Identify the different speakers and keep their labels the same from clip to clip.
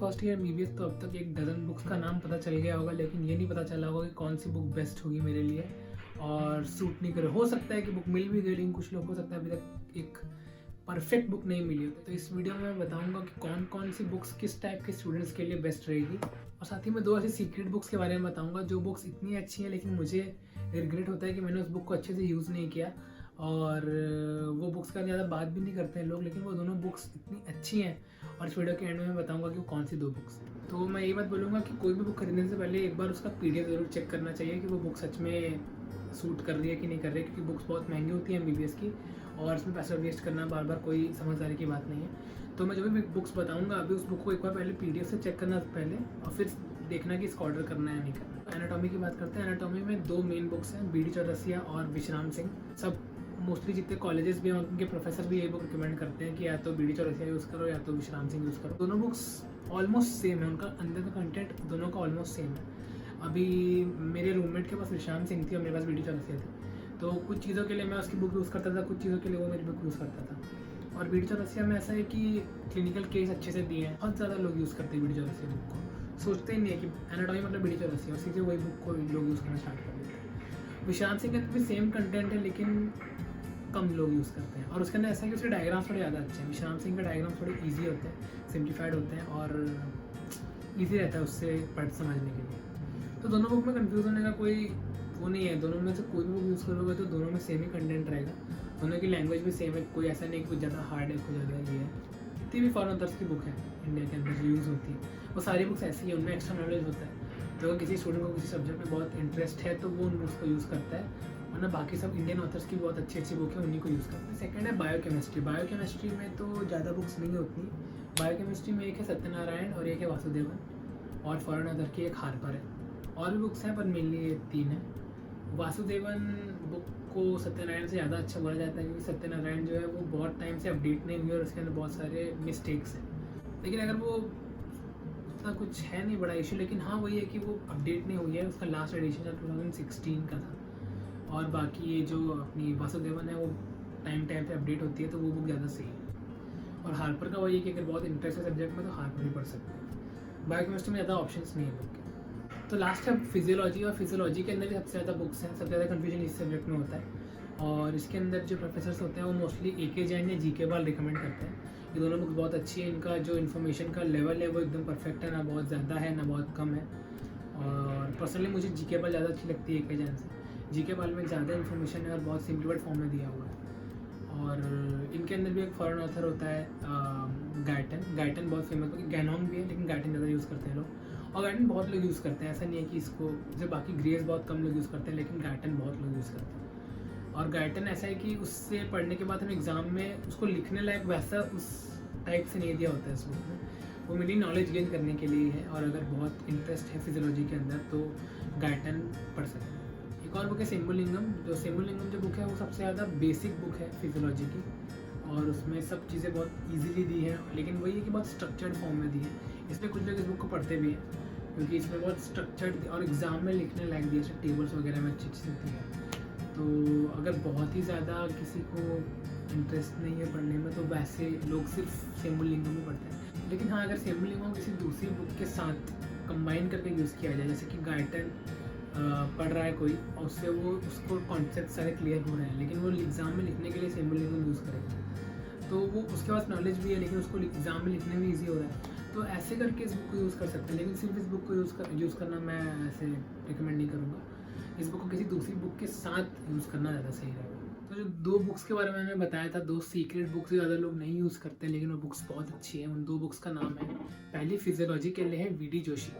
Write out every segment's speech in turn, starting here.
Speaker 1: First year MBBS तो अब तक एक डजन बुक्स का नाम पता चल गया होगा, लेकिन ये नहीं पता चला होगा कि कौन सी बुक बेस्ट होगी मेरे लिए और सूट नहीं करे। हो सकता है कि बुक मिल भी गई, लेकिन कुछ लोग हो सकता है अभी तक एक परफेक्ट बुक नहीं मिली हो। तो इस वीडियो में मैं बताऊंगा कि कौन कौन सी बुक्स किस टाइप के स्टूडेंट्स के लिए बेस्ट रहेगी, और साथ ही मैं 2 ऐसी सीक्रेट बुक्स के बारे में बताऊंगा जो बुक्स इतनी अच्छी हैं लेकिन मुझे रिग्रेट होता है कि मैंने उस बुक को अच्छे से यूज़ नहीं किया, और वो बुक्स का ज़्यादा बात भी नहीं करते हैं लोग, लेकिन वो दोनों बुक्स इतनी अच्छी हैं। और इस वीडियो के एंड में मैं बताऊंगा कि वो कौन सी 2 बुक्स। तो मैं ये बात बोलूँगा कि कोई भी बुक खरीदने से पहले एक बार उसका पीडीएफ ज़रूर चेक करना चाहिए कि वो बुक सच में सूट कर रही है कि नहीं कर रही है, क्योंकि बुक्स बहुत महंगी होती हैं एमबीबीएस की, और इसमें पैसा वेस्ट करना बार बार कोई समझदारी की बात नहीं है। तो मैं जो भी बुक्स बताऊंगा अभी उस बुक को एक बार पहले पीडीएफ से चेक करना पहले, और फिर देखना कि इसको ऑर्डर करना है या नहीं करना। एनाटॉमी की बात करते हैं। एनाटॉमी में 2 मेन बुक्स हैं, बी डी चौरसिया और विश्राम सिंह। सब मोस्टली जितने कॉलेजेस भी हैं उनके प्रोफेसर भी ये बुक रिकमेंड करते हैं कि या तो बी डी चौरसिया यूज़ करो या तो विश्राम सिंह यूज़ करो। दोनों बुक्स ऑलमोस्ट सेम है, उनका अंदर का कंटेंट दोनों का ऑलमोस्ट सेम है। अभी मेरे रूममेट के पास विश्राम सिंह थी और मेरे पास बी डी चौरसिया थी, तो कुछ चीज़ों के लिए मैं उसकी बुक यूज़ करता था, कुछ चीज़ों के लिए वो मेरी बुक यूज़ करता था। और बी डी चौरसिया में ऐसा है कि क्लिनिकल केस अच्छे से दिए हैं, बहुत ज़्यादा लोग यूज़ करते हैं बी डी चौरसिया बुक को, सोचते ही नहीं है कि एनाटॉमी मतलब बी डी चौरसिया, और सीधे वही बुक को लोग यूज़ करना स्टार्ट कर देते हैं। विश्राम सिंह का भी सेम कंटेंट है लेकिन कम लोग यूज़ करते हैं, और उसके अंदर ऐसा है कि उसके डायग्राम्स थोड़े ज़्यादा अच्छे हैं। विश्राम सिंह के डायग्राम्स थोड़े ईजी होते हैं, सिंप्लीफाइड होते हैं और ईजी रहता है उससे पढ़ समझने के लिए। तो दोनों बुक में कंफ्यूज होने का कोई वो नहीं है, दोनों में से कोई भी बुक यूज़ करोगे तो दोनों में सेम ही कंटेंट रहेगा, दोनों की लैंग्वेज भी सेम है, कोई ऐसा नहीं कुछ ज़्यादा हार्ड है कुछ ज़्यादा ये है। जितनी भी फॉरेन ऑथर्स की बुक है इंडिया के अंदर जो यूज़ होती है वो सारी बुक्स ऐसी है, उनमें एक्स्ट्रा नॉलेज होता है। तो अगर किसी स्टूडेंट को किसी सब्जेक्ट में बहुत इंटरेस्ट है तो वो उन बुक्स को यूज़ करता है, वरना बाकी सब इंडियन ऑथर्स की बहुत अच्छी अच्छी बुक है, उन्हीं को यूज़ करते हैं। सेकंड है बायोकेमिस्ट्री। बायोकेमिस्ट्री में तो ज़्यादा बुक्स नहीं होती। बायोकेमिस्ट्री में एक है सत्यनारायण और एक है वासुदेवन, और फॉरेन ऑथर की एक हार्पर है। और भी बुक्स हैं पर मेनली ये 3 है। वासुदेवन बुक को सत्यनारायण से ज़्यादा अच्छा बोला जाता है, क्योंकि सत्यनारायण जो है वो बहुत टाइम से अपडेट नहीं हुई और उसके अंदर बहुत सारे मिस्टेक्स हैं। लेकिन अगर वो उतना कुछ है नहीं बड़ा इशू, लेकिन हाँ वही है कि वो अपडेट नहीं हुई है, उसका लास्ट एडिशन 2016 का था। और बाकी ये जो अपनी वासुदेवन है वो टाइम टाइम पे अपडेट होती है, तो वो बुक ज़्यादा सही है। और हार्पर का वही है कि अगर बहुत इंटरेस्ट है सब्जेक्ट में तो हार्पर भी पढ़ सकते हैं। बायोकेमिस्ट्री में ज़्यादा ऑप्शंस नहीं है बुक के। तो लास्ट है फिजियोलॉजी, और फिजियोलॉजी के अंदर भी सबसे ज़्यादा बुक्स हैं, सबसे ज़्यादा कन्फ्यूजन इस सब्जेक्ट में होता है। और इसके अंदर जो प्रोफेसर्स होते हैं वो मोस्टली ए.के. जैन या जी.के. बाल रिकमेंड करते हैं। ये दोनों बुक्स बहुत अच्छी है, इनका जो इन्फॉर्मेशन का लेवल है वो एकदम परफेक्ट है, ना बहुत ज़्यादा है ना बहुत कम है। और पर्सनली मुझे जी.के. बाल ज़्यादा अच्छी लगती है ए.के. जैन से। जी.के. बाल में ज़्यादा इन्फॉर्मेशन है और बहुत सिंप्लीफाइड फॉर्म में दिया हुआ है। और इनके अंदर भी एक फॉरेन ऑथर होता है गायटन। गायटन बहुत फेमस है, गैनोंग भी है लेकिन गायटन ज़्यादा यूज़ करते हैं लोग, और गायटन बहुत लोग यूज़ करते हैं। ऐसा नहीं है कि इसको जैसे बाकी ग्रेस बहुत कम लोग यूज़ करते हैं, लेकिन गायटन बहुत लोग यूज़ करते हैं। और गायटन ऐसा है कि उससे पढ़ने के बाद हम एग्ज़ाम में उसको लिखने लायक वैसा उस टाइप से नहीं दिया होता है इस बुक में, वो मेरी नॉलेज गेन करने के लिए है। और अगर बहुत इंटरेस्ट है फिजियोलॉजी के अंदर तो गायटन पढ़ सकते हैं। एक और बुक है सेम्बुलिंगम। जो सेम्बुलिंगम जो बुक है वो सबसे ज़्यादा बेसिक बुक है फिजियोलॉजी की, और उसमें सब चीज़ें बहुत ईजीली दी हैं, लेकिन वही है कि बहुत स्ट्रक्चर्ड फॉर्म में दी है। इसलिए कुछ लोग इस बुक को पढ़ते भी हैं, क्योंकि इसमें बहुत स्ट्रक्चर्ड और एग्ज़ाम में लिखने लायक दिया है, टेबल्स वगैरह में अच्छी अच्छी दी है। तो अगर बहुत ही ज़्यादा किसी को इंटरेस्ट नहीं है पढ़ने में तो वैसे लोग सिर्फ सेम्बुलिंगम ही पढ़ते हैं। लेकिन हाँ, अगर सेम्बुलिंगम किसी दूसरी बुक के साथ कंबाइन करके यूज़ किया जाए, जैसे कि गायटन पढ़ रहा है कोई और उससे वो उसको कॉन्सेप्ट सारे क्लियर हो रहे हैं, लेकिन वो एग्ज़ाम में लिखने के लिए सेम्बुलिंगम यूज़ करेगा, तो वो उसके पास नॉलेज भी है लेकिन उसको एग्ज़ाम में लिखने में ईजी हो रहा है, तो ऐसे करके इस बुक को यूज़ कर सकते हैं। लेकिन सिर्फ इस बुक को यूज़ करना मैं ऐसे रिकमेंड नहीं करूँगा। इस बुक को किसी दूसरी बुक के साथ यूज़ करना ज़्यादा सही रहेगा। तो जो 2 बुक्स के बारे में मैंने बताया था, 2 सीक्रेट बुक्स ज़्यादा लोग नहीं यूज़ करते, लेकिन वो बुक्स बहुत अच्छी हैं। उन 2 बुक्स का नाम है, पहली फिजियोलॉजी के लिए है वी.डी. जोशी।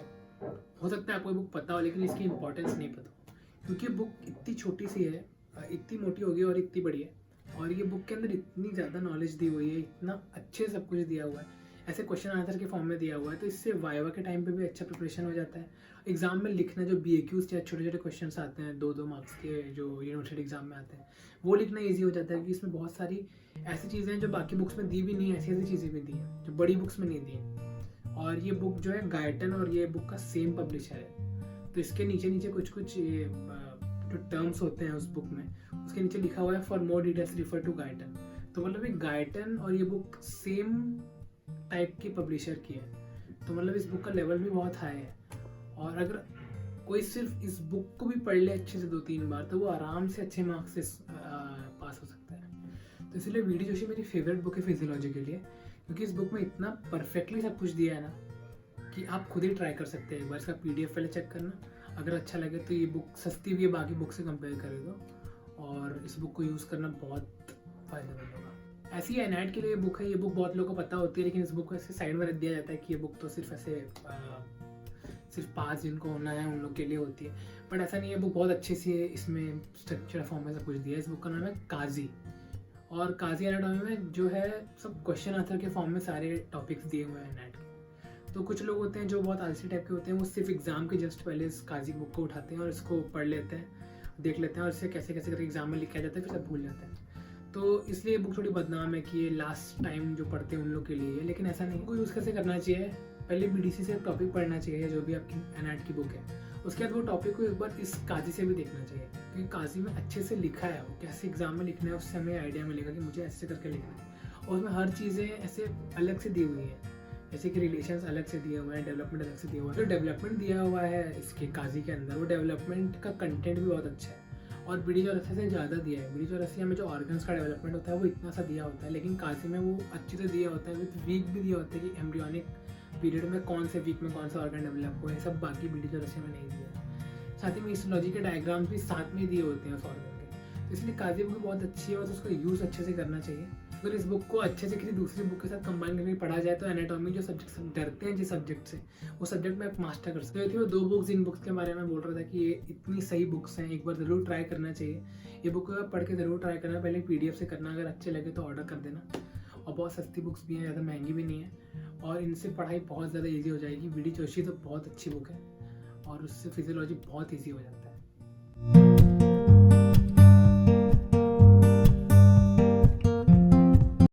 Speaker 1: हो सकता है आपको बुक पता हो लेकिन इसकी इंपॉर्टेंस नहीं पता हो, क्योंकि बुक इतनी छोटी सी है, इतनी मोटी होगी और इतनी बड़ी है, और ये बुक के अंदर इतनी ज़्यादा नॉलेज दी हुई है, इतना अच्छे सब कुछ दिया हुआ है, ऐसे क्वेश्चन आंसर के फॉर्म में दिया हुआ है, तो इससे वाइवा के टाइम पे भी अच्छा प्रिपरेशन हो जाता है। एग्जाम में लिखना जो BAQs या छोटे छोटे क्वेश्चंस आते हैं 2-2 मार्क्स के जो यूनिवर्सिटी एग्जाम में आते हैं, वो लिखना ईजी हो जाता है, क्योंकि इसमें बहुत सारी ऐसी चीज़ें हैं जो बाकी बुक्स में दी भी नहीं है, ऐसी ऐसी चीज़ें भी दी हैं जो बड़ी बुक्स में नहीं दी हैं। और ये बुक जो है गायटन और ये बुक का सेम पब्लिशर है, तो इसके नीचे नीचे कुछ कुछ जो टर्म्स होते हैं उस बुक में, उसके नीचे लिखा हुआ है for more details refer to Guyton. तो मतलब ये गायटन और ये बुक सेम टाइप की पब्लिशर की है, तो मतलब इस बुक का लेवल भी बहुत हाई है। और अगर कोई सिर्फ इस बुक को भी पढ़ ले अच्छे से 2-3 बार तो वो आराम से अच्छे मार्क्स से पास हो सकता है। तो इसलिए वीडी जोशी मेरी फेवरेट बुक है फिजियोलॉजी के लिए, क्योंकि इस बुक में इतना परफेक्टली सब कुछ दिया है ना कि आप खुद ही ट्राई कर सकते हैं। एक बार इसका PDF पहले चेक करना, अगर अच्छा लगे तो ये बुक सस्ती भी है बाकी बुक से कंपेयर करें तो, और इस बुक को यूज़ करना बहुत फायदेमंद होगा। ऐसी ही एनआईटी के लिए बुक है, ये बुक बहुत लोगों को पता होती है, लेकिन इस बुक को ऐसे साइड में रख दिया जाता है कि ये बुक तो सिर्फ ऐसे सिर्फ पास जिनको होना है उन लोग के लिए होती है, बट ऐसा नहीं है। बुक बहुत अच्छी सी है, इसमें स्ट्रक्चर फॉर्म में सब कुछ दिया है। इस बुक का नाम है काजी, और काजी एनाटॉमी में जो है सब क्वेश्चन आंसर के फॉर्म में सारे टॉपिक्स दिए हुए हैं एनआईटी के। तो कुछ लोग होते हैं जो बहुत आलसी टाइप के होते हैं, वो सिर्फ एग्जाम के जस्ट पहले इस काजी बुक को उठाते हैं और इसको पढ़ लेते हैं, देख लेते हैं और इसे कैसे कैसे करके एग्जाम में लिखा जाता है, फिर सब भूल जाते हैं। तो इसलिए बुक थोड़ी बदनाम है कि ये लास्ट टाइम जो पढ़ते हैं उन लोग के लिए है, लेकिन ऐसा नहीं। को यूज़ कैसे करना चाहिए, पहले BDC से टॉपिक पढ़ना चाहिए जो भी आपकी एनआईटी की बुक है, उसके बाद वो टॉपिक को एक बार इस काजी से भी देखना चाहिए, क्योंकि काजी में अच्छे से लिखा है वो कैसे एग्जाम में लिखना है, उससे हमें आइडिया मिलेगा कि मुझे ऐसे करके लिखना है। और उसमें हर चीज़ें ऐसे अलग से दी हुई हैं, जैसे कि रिलेशंस अलग से दिए हुए हैं, डेवलपमेंट अलग से दिया हुआ है। जो डेवलपमेंट दिया हुआ है इसके काजी के अंदर, वो डेवलपमेंट का कंटेंट भी बहुत अच्छा है और BD चौरसिया से ज़्यादा दिया है। BD चौरसिया में जो ऑर्गन्स का डेवलपमेंट होता है वो इतना सा दिया होता है, लेकिन काजी में वो अच्छे से दिया होता है, विद वीक भी दिया होता है कि एम्ब्रियोनिक पीरियड में कौन से वीक में कौन सा ऑर्गन डेवलप हुआ है, सब बाकी BD चौरसिया में नहीं दिया है। साथ ही में हिस्टोलॉजी के डायग्राम्स भी साथ में दिए होते हैं उस ऑर्गन के, तो इसलिए काजी बुक बहुत अच्छी है और उसका यूज़ अच्छे से करना चाहिए। अगर इस बुक को अच्छे से किसी दूसरी बुक के साथ कंबाइन करके पढ़ा जाए तो एनाटॉमी जो सब्जेक्ट डरते हैं जिस सब्जेक्ट से, वो सब्जेक्ट में आप मास्टर कर सकते हो। 2 बुक्स इन बुक्स के बारे में बोल रहा था कि ये इतनी सही बुक्स हैं, एक बार ज़रूर ट्राई करना चाहिए। ये बुक आप पढ़ के ज़रूर ट्राई करना, पहले PDF से करना, अगर अच्छे लगे तो ऑर्डर कर देना। और बहुत सस्ती बुक्स भी हैं, ज़्यादा महंगी भी नहीं है, और इनसे पढ़ाई बहुत ज़्यादा ईजी हो जाएगी। BD जोशी तो बहुत अच्छी बुक है और उससे फिजियोलॉजी बहुत ईजी हो जाता है।